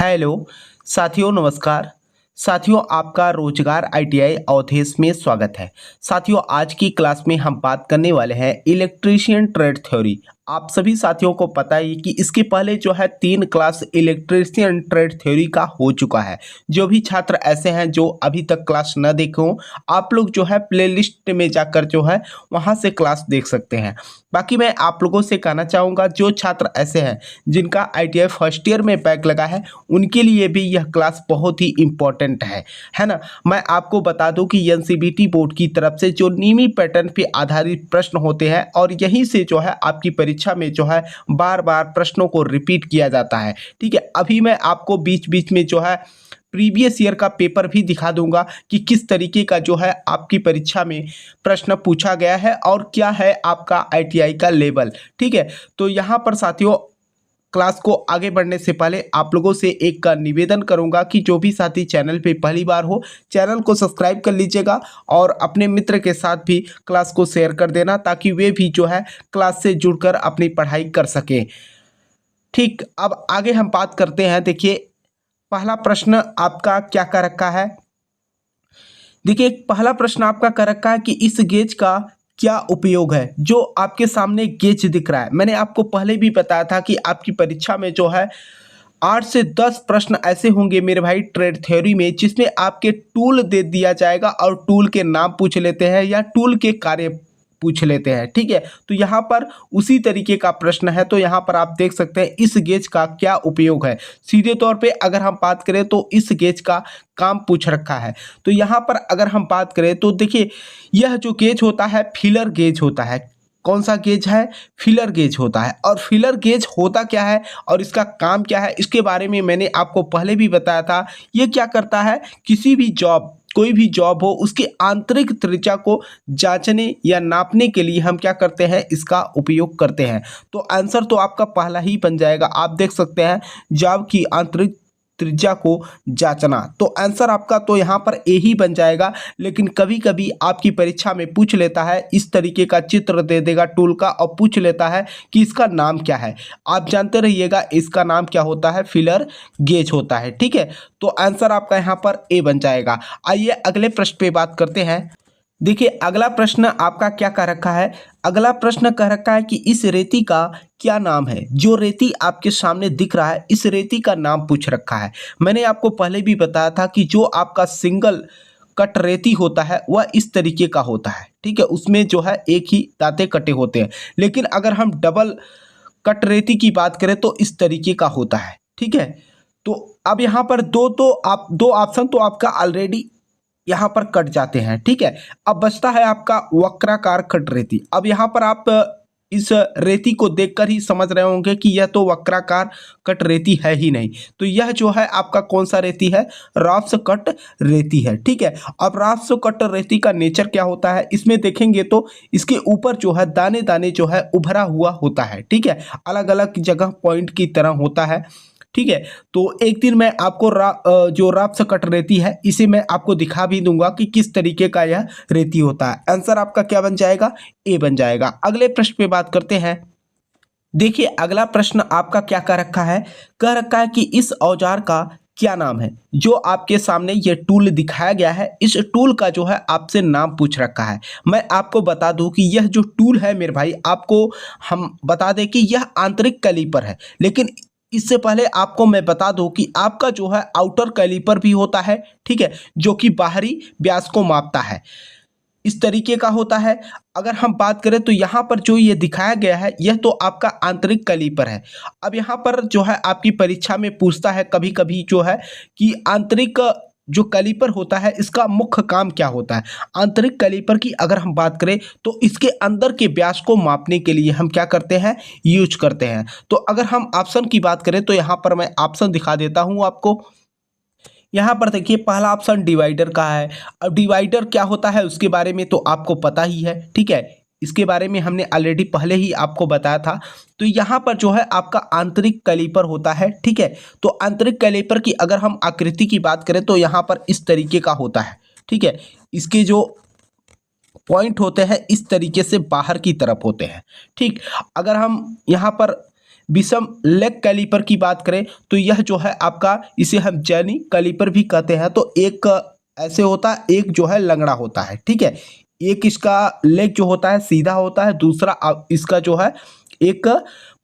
Hello साथियों, नमस्कार। साथियों, आपका रोजगार आईटीआई अवधेश में स्वागत है। साथियों, आज की क्लास में हम बात करने वाले हैं इलेक्ट्रीशियन ट्रेड थ्योरी। आप सभी साथियों को पता है कि इसके पहले जो है 3 क्लास इलेक्ट्रीशियन ट्रेड थ्योरी का हो चुका है। जो भी छात्र ऐसे हैं जो अभी तक क्लास न देखे हों, आप लोग जो है प्लेलिस्ट में जाकर जो है वहाँ से क्लास देख सकते हैं। बाकी मैं आप लोगों से कहना चाहूँगा, जो छात्र ऐसे हैं जिनका आईटीआई फर्स्ट ईयर में बैक लगा है, उनके लिए भी यह क्लास बहुत ही इम्पोर्टेंट है ना। मैं आपको बता दूं कि एनसीबीटी बोर्ड की तरफ से जो नीमी पैटर्न पे आधारित प्रश्न होते हैं और यहीं से जो है आपकी परीक्षा में जो है बार बार प्रश्नों को रिपीट किया जाता है। ठीक है, अभी मैं आपको बीच बीच में जो है प्रीवियस ईयर का पेपर भी दिखा दूंगा कि किस तरीके का जो है आपकी परीक्षा में प्रश्न पूछा गया है और क्या है आपका आईटीआई का लेवल। ठीक है, तो यहाँ पर साथियों, क्लास को आगे बढ़ने से पहले आप लोगों से एक निवेदन करूंगा कि जो भी साथी चैनल पे पहली बार हो, चैनल को सब्सक्राइब कर लीजिएगा और अपने मित्र के साथ भी क्लास को शेयर कर देना, ताकि वे भी जो है क्लास से जुड़कर अपनी पढ़ाई कर सकें। ठीक, अब आगे हम बात करते हैं। देखिए, पहला प्रश्न आपका क्या कर रखा है। देखिए, पहला प्रश्न आपका कर रखा है कि इस गेज का क्या उपयोग है। जो आपके सामने गेज दिख रहा है, मैंने आपको पहले भी बताया था कि आपकी परीक्षा में जो है 8 से 10 प्रश्न ऐसे होंगे मेरे भाई ट्रेड थ्योरी में, जिसमें आपके टूल दे दिया जाएगा और टूल के नाम पूछ लेते हैं या टूल के कार्य पूछ लेते हैं। ठीक है, तो यहाँ पर उसी तरीके का प्रश्न है। तो यहाँ पर आप देख सकते हैं इस गेज का क्या उपयोग है। सीधे तौर पे अगर हम बात करें तो इस गेज का काम पूछ रखा है। तो यहाँ पर अगर हम बात करें तो देखिए, यह जो गेज होता है फिलर गेज होता है। कौन सा गेज है? फिलर गेज होता है। और फिलर गेज होता क्या है और इसका काम क्या है, इसके बारे में मैंने आपको पहले भी बताया था। ये क्या करता है, किसी भी जॉब, कोई भी जॉब हो, उसके आंतरिक त्रिज्या को जांचने या नापने के लिए हम क्या करते हैं, इसका उपयोग करते हैं। तो आंसर तो आपका पहला ही बन जाएगा। आप देख सकते हैं जॉब की आंतरिक त्रिज्या को जांचना, तो आंसर आपका तो यहाँ पर ए ही बन जाएगा। लेकिन कभी कभी आपकी परीक्षा में पूछ लेता है, इस तरीके का चित्र दे देगा टूल का और पूछ लेता है कि इसका नाम क्या है। आप जानते रहिएगा इसका नाम क्या होता है, फिलर गेज होता है। ठीक है, तो आंसर आपका यहाँ पर ए बन जाएगा। आइए अगले प्रश्न पे बात करते हैं। देखिए, अगला प्रश्न आपका क्या कह रखा है। अगला प्रश्न कह रखा है कि इस रेती का क्या नाम है। जो रेती आपके सामने दिख रहा है, इस रेती का नाम पूछ रखा है। मैंने आपको पहले भी बताया था कि जो आपका सिंगल कट रेती होता है वह इस तरीके का होता है। ठीक है, उसमें जो है एक ही दांते कटे होते हैं। लेकिन अगर हम डबल कट रेती की बात करें तो इस तरीके का होता है। ठीक है, तो अब यहाँ पर दो ऑप्शन तो आपका ऑलरेडी यहाँ पर कट जाते हैं। ठीक है, अब बचता है आपका वक्राकार कट रेती। अब यहाँ पर आप इस रेती को देखकर ही समझ रहे होंगे कि यह तो वक्राकार कट रेती है ही नहीं। तो यह जो है आपका कौन सा रेती है, रॉफ्स कट रेती है। ठीक है, अब रॉफ्स कट रेती का नेचर क्या होता है, इसमें देखेंगे तो इसके ऊपर जो है दाने दाने जो है उभरा हुआ होता है। ठीक है, अलग अलग जगह पॉइंट की तरह होता है। ठीक है, तो एक दिन मैं आपको जो राफ्स कट रेती है, इसे मैं आपको दिखा भी दूंगा कि किस तरीके का यह रेती होता है। आंसर आपका क्या बन जाएगा, ए बन जाएगा। अगले प्रश्न पे बात करते हैं। देखिए, अगला प्रश्न आपका क्या कह रखा है। कह रखा है कि इस औजार का क्या नाम है। जो आपके सामने ये टूल दिखाया गया है, इस टूल का जो है आपसे नाम पूछ रखा है। मैं आपको बता दूं कि यह जो टूल है मेरे भाई, आपको हम बता दें कि यह आंतरिक कैलिपर है। लेकिन इससे पहले आपको मैं बता दूं कि आपका जो है आउटर कैलिपर भी होता है। ठीक है, जो कि बाहरी व्यास को मापता है, इस तरीके का होता है। अगर हम बात करें तो यहाँ पर जो ये दिखाया गया है, यह तो आपका आंतरिक कैलिपर है। अब यहाँ पर जो है आपकी परीक्षा में पूछता है कभी कभी जो है कि आंतरिक जो कैलिपर होता है इसका मुख्य काम क्या होता है। आंतरिक कैलिपर की अगर हम बात करें तो इसके अंदर के व्यास को मापने के लिए हम क्या करते हैं, यूज करते हैं। तो अगर हम ऑप्शन की बात करें तो यहाँ पर मैं ऑप्शन दिखा देता हूँ आपको। यहाँ पर देखिए, पहला ऑप्शन डिवाइडर का है। अब डिवाइडर क्या होता है उसके बारे में तो आपको पता ही है। ठीक है, इसके बारे में हमने ऑलरेडी पहले ही आपको बताया था। तो यहाँ पर जो है आपका आंतरिक कैलिपर होता है। ठीक है, तो आंतरिक कैलिपर की अगर हम आकृति की बात करें तो यहाँ पर इस तरीके का होता है। ठीक है, इसके जो पॉइंट होते हैं इस तरीके से बाहर की तरफ होते हैं। ठीक, अगर हम यहाँ पर विषम लेग कैलिपर की बात करें तो यह जो है आपका, इसे हम जैनी कैलिपर भी कहते हैं। तो एक ऐसे होता है, एक जो है लंगड़ा होता है, ठीक है। एक इसका लेग जो होता है सीधा होता है, दूसरा इसका जो है एक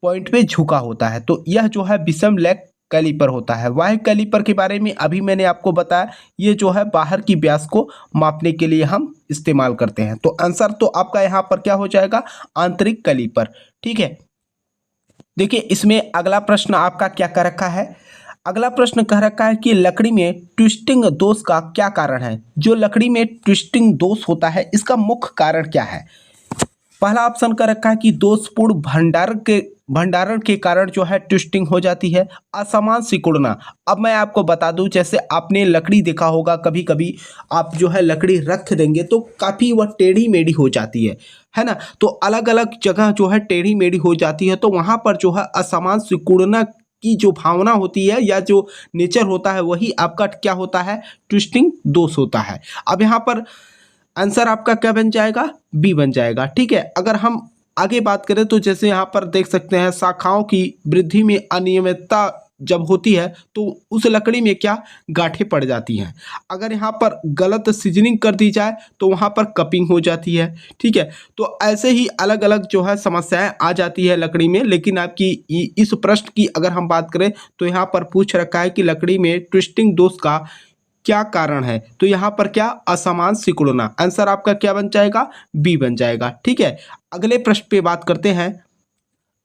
पॉइंट पे झुका होता है। तो यह जो है विषम लेग कैलिपर होता है। वाह्य कैलिपर के बारे में अभी मैंने आपको बताया, ये जो है बाहर की व्यास को मापने के लिए हम इस्तेमाल करते हैं। तो आंसर तो आपका यहाँ पर क्या हो जाएगा, आंतरिक कैलिपर, ठीक है। देखिए इसमें अगला प्रश्न आपका क्या कर रखा है, अगला प्रश्न कह रखा है कि लकड़ी में ट्विस्टिंग दोष का क्या कारण है। जो लकड़ी में ट्विस्टिंग दोष होता है इसका मुख्य कारण क्या है। पहला ऑप्शन कर रखा है कि दोषपूर्ण भंडारण के कारण जो है ट्विस्टिंग हो जाती है। असमान सिकुड़ना, अब मैं आपको बता दूं, जैसे आपने लकड़ी देखा होगा, कभी कभी आप जो है लकड़ी रख देंगे तो काफ़ी वह टेढ़ी मेढ़ी हो जाती है ना। तो अलग अलग जगह जो है टेढ़ी मेढ़ी हो जाती है, तो वहाँ पर जो है असमान सिकुड़ना की जो भावना होती है या जो नेचर होता है वही आपका क्या होता है, ट्विस्टिंग दोष होता है। अब यहाँ पर आंसर आपका क्या बन जाएगा, बी बन जाएगा, ठीक है। अगर हम आगे बात करें तो जैसे यहाँ पर देख सकते हैं शाखाओं की वृद्धि में अनियमितता जब होती है तो उस लकड़ी में क्या, गांठें पड़ जाती हैं। अगर यहाँ पर गलत सीजनिंग कर दी जाए तो वहाँ पर कपिंग हो जाती है, ठीक है। तो ऐसे ही अलग अलग जो है समस्याएं आ जाती है लकड़ी में। लेकिन आपकी इस प्रश्न की अगर हम बात करें तो यहाँ पर पूछ रखा है कि लकड़ी में ट्विस्टिंग दोष का क्या कारण है, तो यहाँ पर क्या, असमान सिकुड़ना। आंसर आपका क्या बन जाएगा, बी बन जाएगा, ठीक है। अगले प्रश्न पे बात करते हैं।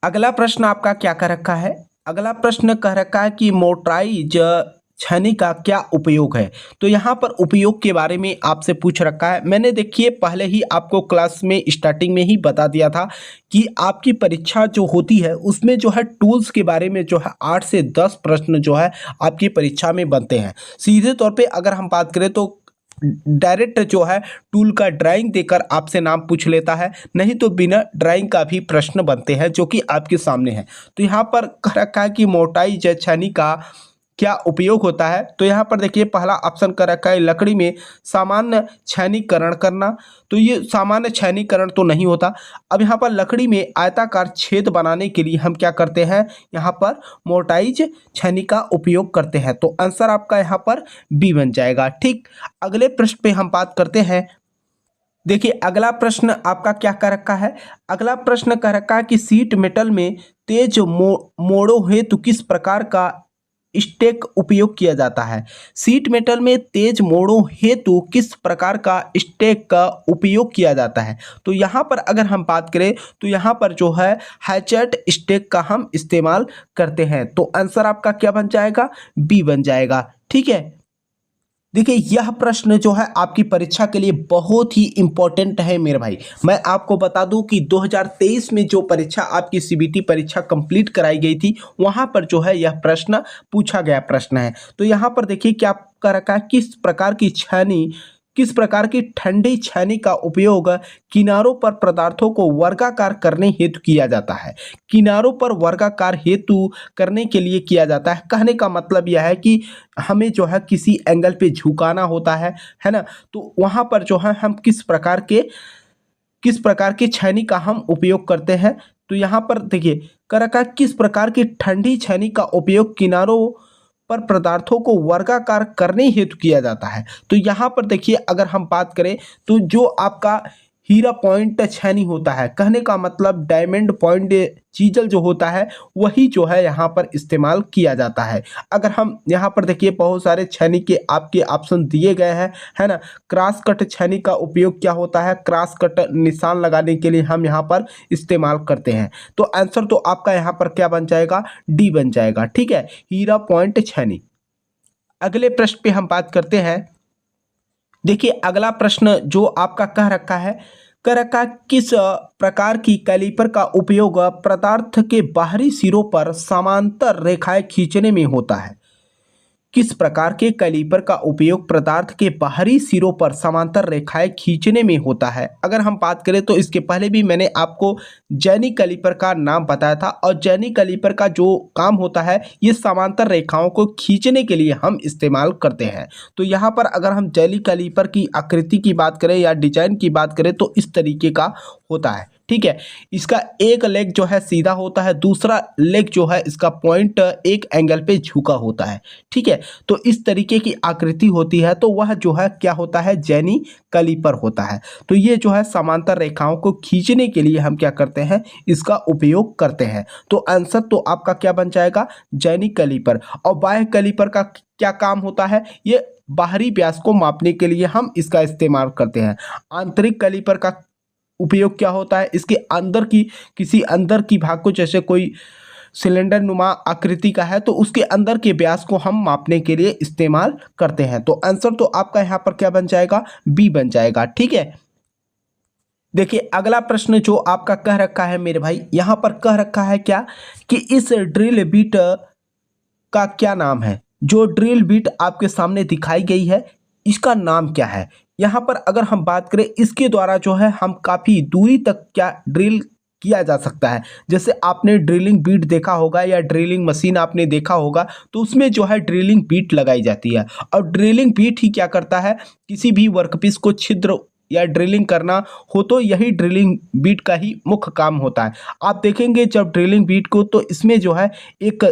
अगला प्रश्न आपका क्या कह रखा है, अगला प्रश्न कह रखा है कि मोटराइज छेनी का क्या उपयोग है। तो यहाँ पर उपयोग के बारे में आपसे पूछ रखा है। मैंने देखिए पहले ही आपको क्लास में स्टार्टिंग में ही बता दिया था कि आपकी परीक्षा जो होती है उसमें जो है टूल्स के बारे में जो है 8 से 10 प्रश्न जो है आपकी परीक्षा में बनते हैं। सीधे तौर पे अगर हम बात करें तो डायरेक्ट जो है टूल का ड्राइंग देकर आपसे नाम पूछ लेता है, नहीं तो बिना ड्राइंग का भी प्रश्न बनते हैं जो कि आपके सामने है। तो यहाँ पर कह रखा है कि मोटाई छेनी का क्या उपयोग होता है। तो यहाँ पर देखिए पहला ऑप्शन कर रखा है लकड़ी में सामान्य छेनीकरण करना। तो ये सामान्य छेनीकरण तो नहीं होता। अब यहाँ पर लकड़ी में आयताकार छेद बनाने के लिए हम क्या करते हैं, यहाँ पर मोटाइज छेनी का उपयोग करते हैं। तो आंसर आपका यहाँ पर बी बन जाएगा, ठीक। अगले प्रश्न पे हम बात करते हैं। देखिए अगला प्रश्न आपका क्या कर रखा है, अगला प्रश्न कह रखा है कि सीट मेटल में तेज मोड़ों हेतु किस प्रकार का स्टेक उपयोग किया जाता है। सीट मेटल में तेज मोड़ों हेतु किस प्रकार का स्टेक का उपयोग किया जाता है। तो यहाँ पर अगर हम बात करें तो यहाँ पर जो है हैचेट स्टेक का हम इस्तेमाल करते हैं। तो आंसर आपका क्या बन जाएगा, बी बन जाएगा, ठीक है। देखिए यह प्रश्न जो है आपकी परीक्षा के लिए बहुत ही इम्पोर्टेंट है मेरे भाई। मैं आपको बता दूं कि 2023 में जो परीक्षा आपकी सीबीटी परीक्षा कंप्लीट कराई गई थी वहां पर जो है यह प्रश्न पूछा गया प्रश्न है। तो यहाँ पर देखिए क्या कर रखा है, किस प्रकार की ठंडी छेनी का उपयोग किनारों पर पदार्थों को वर्गाकार करने हेतु किया जाता है। किनारों पर वर्गाकार हेतु करने के लिए किया जाता है। कहने का मतलब यह है कि हमें जो है किसी एंगल पे झुकाना होता है ना। तो वहाँ पर जो है हम किस प्रकार के छेनी का हम उपयोग करते हैं। तो यहाँ पर देखिए कर रखा है किस प्रकार की ठंडी छेनी का उपयोग किनारों पर पदार्थों को वर्गाकार करने हेतु किया जाता है। तो यहाँ पर देखिए अगर हम बात करें तो जो आपका हीरा पॉइंट छेनी होता है, कहने का मतलब डायमंड पॉइंट चीजल जो होता है वही जो है यहाँ पर इस्तेमाल किया जाता है। अगर हम यहाँ पर देखिए बहुत सारे छेनी के आपके ऑप्शन दिए गए हैं, है ना। क्रॉस कट छेनी का उपयोग क्या होता है, क्रॉस कट निशान लगाने के लिए हम यहाँ पर इस्तेमाल करते हैं। तो आंसर तो आपका यहाँ पर क्या बन जाएगा, डी बन जाएगा, ठीक है, हीरा पॉइंट छेनी। अगले प्रश्न पे हम बात करते हैं। देखिए अगला प्रश्न जो आपका कह रखा है, किस प्रकार की कैलिपर का उपयोग पदार्थ के बाहरी सिरों पर समांतर रेखाएं खींचने में होता है। किस प्रकार के कैलिपर का उपयोग पदार्थ के बाहरी सिरों पर समांतर रेखाएं खींचने में होता है। अगर हम बात करें तो इसके पहले भी मैंने आपको जैनी कैलिपर का नाम बताया था, और जैनी कैलिपर का जो काम होता है ये समांतर रेखाओं को खींचने के लिए हम इस्तेमाल करते हैं। तो यहाँ पर अगर हम जैनी कैलिपर की आकृति की बात करें या डिजाइन की बात करें तो इस तरीके का होता है, ठीक है। इसका एक लेग जो है सीधा होता है, दूसरा लेग जो है इसका पॉइंट एक एंगल पे झुका होता है, ठीक है। तो इस तरीके की आकृति होती है, तो वह जो है क्या होता है, जेनी कैलिपर होता है। तो ये जो है समांतर रेखाओं को खींचने के लिए हम क्या करते हैं, इसका उपयोग करते हैं। तो आंसर तो आपका क्या बन जाएगा, जेनी कैलिपर। और बाह्य कैलिपर का क्या काम होता है, ये बाहरी व्यास को मापने के लिए हम इसका इस्तेमाल करते हैं। आंतरिक कैलिपर का उपयोग क्या होता है, इसके अंदर की किसी अंदर की भाग को, जैसे कोई सिलेंडर नुमा आकृति का है तो उसके अंदर के व्यास को हम मापने के लिए इस्तेमाल करते हैं। तो आंसर तो आपका यहाँ पर क्या बन जाएगा, बी बन जाएगा, ठीक है। देखिए अगला प्रश्न जो आपका कह रखा है मेरे भाई, यहाँ पर कह रखा है क्या कि इस ड्रिल बीट का क्या नाम है। जो ड्रिल बीट आपके सामने दिखाई गई है, इसका नाम क्या है। यहाँ पर अगर हम बात करें, इसके द्वारा जो है हम काफ़ी दूरी तक क्या ड्रिल किया जा सकता है। जैसे आपने ड्रिलिंग बीट देखा होगा या ड्रिलिंग मशीन आपने देखा होगा, तो उसमें जो है ड्रिलिंग बीट लगाई जाती है। और ड्रिलिंग बीट ही क्या करता है, किसी भी वर्कपीस को छिद्र या ड्रिलिंग करना हो तो यही ड्रिलिंग बीट का ही मुख्य काम होता है। आप देखेंगे जब ड्रिलिंग बीट को, तो इसमें जो है एक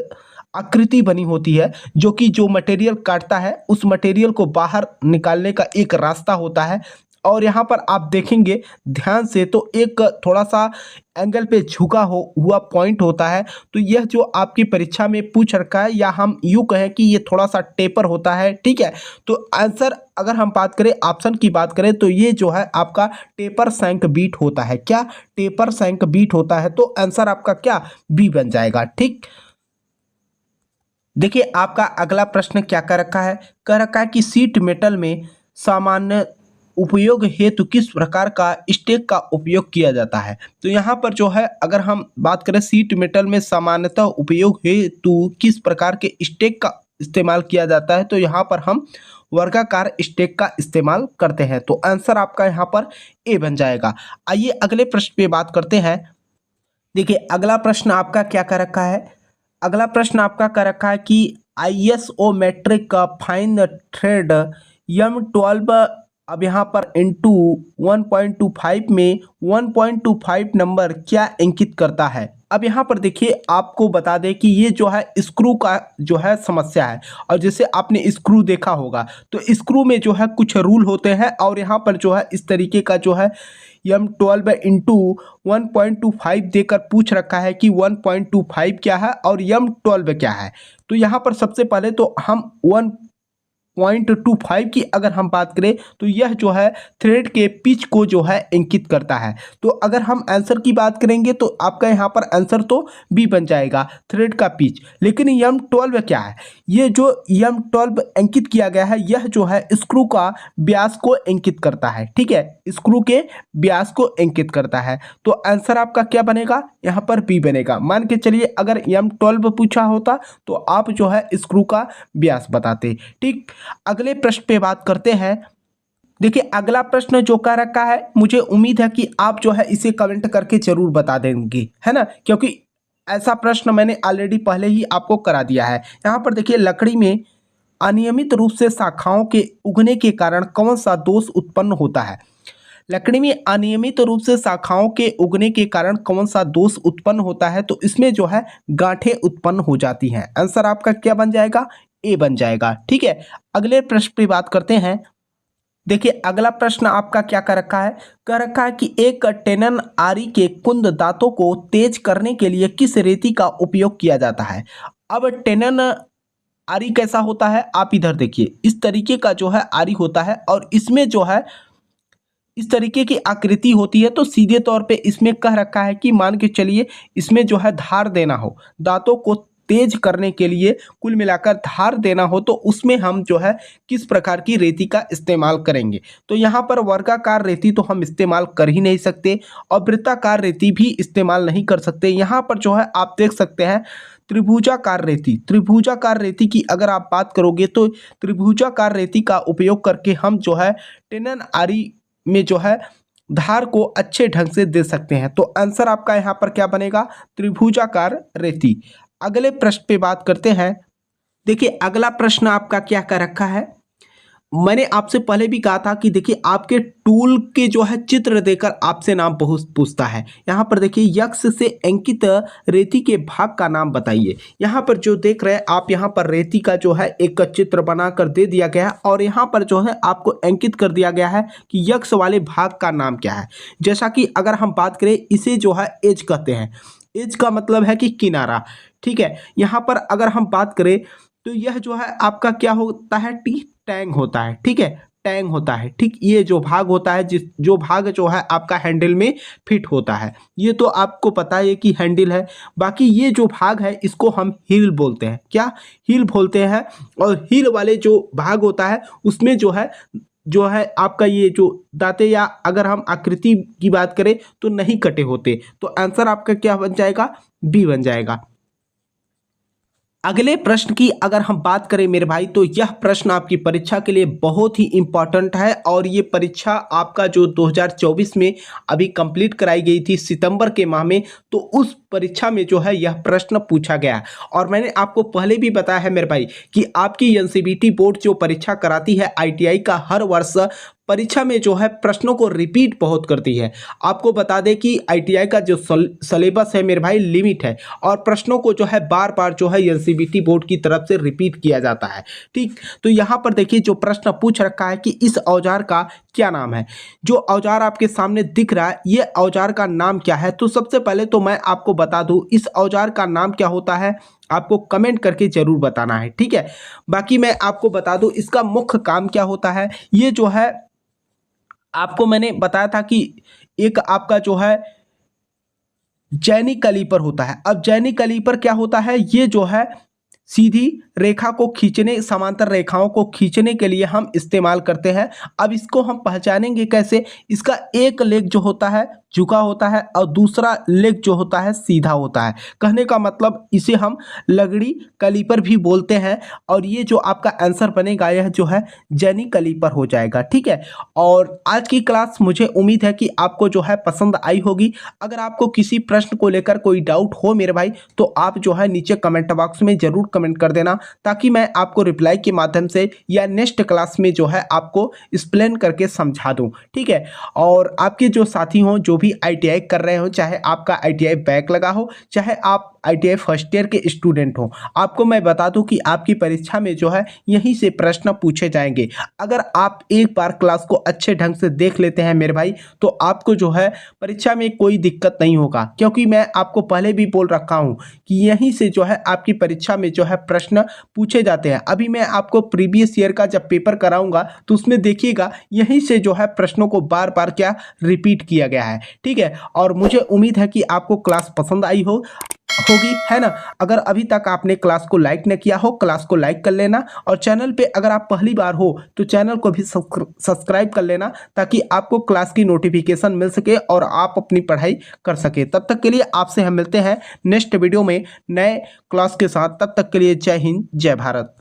आकृति बनी होती है, जो कि जो मटेरियल काटता है उस मटेरियल को बाहर निकालने का एक रास्ता होता है। और यहाँ पर आप देखेंगे ध्यान से, तो एक थोड़ा सा एंगल पे झुका हुआ पॉइंट होता है। तो यह जो आपकी परीक्षा में पूछ रखा है, या हम यूँ कहें कि ये थोड़ा सा टेपर होता है, ठीक है। तो आंसर अगर हम बात करें, ऑप्शन की बात करें, तो ये जो है आपका टेपर सैंक बीट होता है। क्या, टेपर सैंक बीट होता है। तो आंसर आपका क्या, बी बन जाएगा, ठीक। देखिए आपका अगला प्रश्न क्या कर रखा है, कह रखा है कि सीट मेटल में सामान्य उपयोग हेतु किस प्रकार का स्टेक का उपयोग किया जाता है। तो यहाँ पर जो है अगर हम बात करें, सीट मेटल में सामान्यतः उपयोग हेतु किस प्रकार के स्टेक का इस्तेमाल किया जाता है, तो यहाँ पर हम वर्गाकार स्टेक का इस्तेमाल करते हैं। तो आंसर आपका यहाँ पर ए बन जाएगा। आइए अगले प्रश्न पे बात करते हैं। देखिए अगला प्रश्न आपका क्या कर रखा है, अगला प्रश्न आपका कर रखा है कि आईएसओ मैट्रिक का फाइन थ्रेड M12 अब यहाँ पर इंटू 1.25 में 1.25 नंबर क्या इंगित करता है। अब यहाँ पर देखिए आपको बता दें कि ये जो है स्क्रू का जो है समस्या है। और जैसे आपने स्क्रू देखा होगा, तो स्क्रू में जो है कुछ रूल होते हैं, और यहाँ पर जो है इस तरीके का जो है M12 इंटू 1.25 देकर पूछ रखा है कि 1.25 क्या है और M12 क्या है। तो यहाँ पर सबसे पहले तो हम 1.25 की अगर हम बात करें, तो यह जो है थ्रेड के पिच को जो है इंगित करता है। तो अगर हम आंसर की बात करेंगे, तो आपका यहाँ पर आंसर तो बी बन जाएगा, थ्रेड का पिच। लेकिन M12 क्या है, ये जो M12 अंकित किया गया है, यह जो है स्क्रू का व्यास को इंगित करता है, ठीक है, स्क्रू के व्यास को इंगित करता है। तो आंसर आपका क्या बनेगा, यहाँ पर बी बनेगा। मान के चलिए अगर M12 पूछा होता, तो आप जो है स्क्रू का व्यास बताते, ठीक। अगले प्रश्न पे बात करते हैं। देखिए अगला प्रश्न जो कर रखा है, मुझे उम्मीद है कि आप जो है इसे कमेंट करके जरूर बता देंगे, है ना, क्योंकि ऐसा प्रश्न मैंने ऑलरेडी पहले ही आपको करा दिया है। यहाँ पर देखिए, लकड़ी में अनियमित रूप से शाखाओं के उगने के कारण कौन सा दोष उत्पन्न होता है। लकड़ी में अनियमित रूप से शाखाओं के उगने के कारण कौन सा दोष उत्पन्न होता है, तो इसमें जो है गांठें उत्पन्न हो जाती हैं। आंसर आपका क्या बन जाएगा, ए बन जाएगा, ठीक है। अगले प्रश्न पे बात करते हैं। देखिए अगला प्रश्न आपका क्या कर रखा है, कह रखा है कि एक टेनन आरी के कुंद दांतों को तेज करने के लिए किस रेती का उपयोग किया जाता है। अब टेनन आरी कैसा होता है, आप इधर देखिए, इस तरीके का जो है आरी होता है, और इसमें जो है इस तरीके की आकृति होती है। तो सीधे तौर पे इसमें कह रखा है कि मान के चलिए इसमें जो है धार देना हो, दांतों को तेज करने के लिए कुल मिलाकर धार देना हो, तो उसमें हम जो है किस प्रकार की रेती का इस्तेमाल करेंगे। तो यहाँ पर वर्गाकार रेती तो हम इस्तेमाल कर ही नहीं सकते, और वृत्ताकार रेती भी इस्तेमाल नहीं कर सकते। यहाँ पर जो है आप देख सकते हैं त्रिभुजाकार रेती, त्रिभुजाकार रेती की अगर आप बात करोगे, तो त्रिभुजाकार रेती का उपयोग करके हम जो है टेनन आरी में जो है धार को अच्छे ढंग से दे सकते हैं। तो आंसर आपका यहाँ पर क्या बनेगा, त्रिभुजाकार रेती। अगले प्रश्न पे बात करते हैं। देखिए अगला प्रश्न आपका क्या कर रखा है, मैंने आपसे पहले भी कहा था कि देखिए आपके टूल के जो है चित्र देकर आपसे नाम पूछता है। यहाँ पर देखिए यक्ष से अंकित रेती के भाग का नाम बताइए। यहाँ पर जो देख रहे हैं आप, यहाँ पर रेती का जो है एक चित्र बना कर दे दिया गया है और यहाँ पर जो है आपको अंकित कर दिया गया है कि यक्ष वाले भाग का नाम क्या है। जैसा कि अगर हम बात करें, इसे जो है एज कहते हैं। एज का मतलब है कि किनारा, ठीक है। यहाँ पर अगर हम बात करें तो यह जो है आपका क्या होता है, टैंग होता है, ठीक है, टैंग होता है, ठीक। ये जो भाग होता है, जो भाग जो है आपका हैंडल में फिट होता है, ये तो आपको पता है कि हैंडल है। बाकी ये जो भाग है इसको हम हील बोलते हैं। क्या? हील बोलते हैं। और हील वाले जो भाग होता है उसमें जो है आपका ये जो दांते, या अगर हम आकृति की बात करें तो नहीं कटे होते। तो आंसर आपका क्या बन जाएगा? बी बन जाएगा। अगले प्रश्न की अगर हम बात करें मेरे भाई, तो यह प्रश्न आपकी परीक्षा के लिए बहुत ही इंपॉर्टेंट है और ये परीक्षा आपका जो 2024 में अभी कंप्लीट कराई गई थी सितंबर के माह में, तो उस परीक्षा में जो है यह प्रश्न पूछा गया। और मैंने आपको पहले भी बताया है मेरे भाई कि आपकी एनसीबीटी बोर्ड जो परीक्षा कराती है आईटीआई का, हर वर्ष परीक्षा में जो है प्रश्नों को रिपीट बहुत करती है। आपको बता दें कि आईटीआई का जो सिलेबस है मेरे भाई लिमिट है और प्रश्नों को जो है बार बार जो है एनसीबीटी बोर्ड की तरफ से रिपीट किया जाता है, ठीक। तो यहाँ पर देखिए जो प्रश्न पूछ रखा है कि इस औजार का क्या नाम है। जो औजार आपके सामने दिख रहा है, ये औजार का नाम क्या है? तो सबसे पहले तो मैं आपको बता दूं इस औजार का नाम क्या होता है, आपको कमेंट करके जरूर बताना है, ठीक है। बाकी मैं आपको बता दूं इसका मुख्य काम क्या होता है। ये जो है आपको मैंने बताया था कि एक आपका जो है जैनिक कैलीपर होता है। अब जैनिक कैलीपर क्या होता है? ये जो है सीधी रेखा को खींचने, समांतर रेखाओं को खींचने के लिए हम इस्तेमाल करते हैं। अब इसको हम पहचानेंगे कैसे? इसका एक लेग जो होता है झुका होता है और दूसरा लेग जो होता है सीधा होता है। कहने का मतलब इसे हम लगड़ी कैलीपर भी बोलते हैं। और ये जो आपका आंसर बनेगा यह जो है जैनिक कैलीपर हो जाएगा, ठीक है। और आज की क्लास मुझे उम्मीद है कि आपको जो है पसंद आई होगी। अगर आपको किसी प्रश्न को लेकर कोई डाउट हो मेरे भाई, तो आप जो है नीचे कमेंट बॉक्स में जरूर कमेंट कर देना, ताकि मैं आपको रिप्लाई के माध्यम से या नेक्स्ट क्लास में जो है आपको एक्सप्लेन करके समझा दूं, ठीक है। और आपके जो साथी हों जो भी आईटीआई कर रहे हो, चाहे आपका आईटीआई बैक लगा हो, चाहे आप आईटीआई फर्स्ट ईयर के स्टूडेंट हो, आपको मैं बता दूं कि आपकी परीक्षा में जो है यहीं से प्रश्न पूछे जाएंगे। अगर आप एक बार क्लास को अच्छे ढंग से देख लेते हैं मेरे भाई, तो आपको जो है परीक्षा में कोई दिक्कत नहीं होगा, क्योंकि मैं आपको पहले भी बोल रखा हूं कि यहीं से जो है आपकी परीक्षा में जो है प्रश्न पूछे जाते हैं। अभी मैं आपको प्रीवियस ईयर का जब पेपर कराऊंगा तो उसमें देखिएगा यहीं से जो है प्रश्नों को बार बार क्या रिपीट किया गया है, ठीक है। और मुझे उम्मीद है कि आपको क्लास पसंद आई होगी, है ना। अगर अभी तक आपने क्लास को लाइक न किया हो, क्लास को लाइक कर लेना। और चैनल पे अगर आप पहली बार हो तो चैनल को भी सब्सक्राइब कर लेना, ताकि आपको क्लास की नोटिफिकेशन मिल सके और आप अपनी पढ़ाई कर सके। तब तक के लिए आपसे हम मिलते हैं नेक्स्ट वीडियो में नए क्लास के साथ। तब तक के लिए जय हिंद, जय भारत।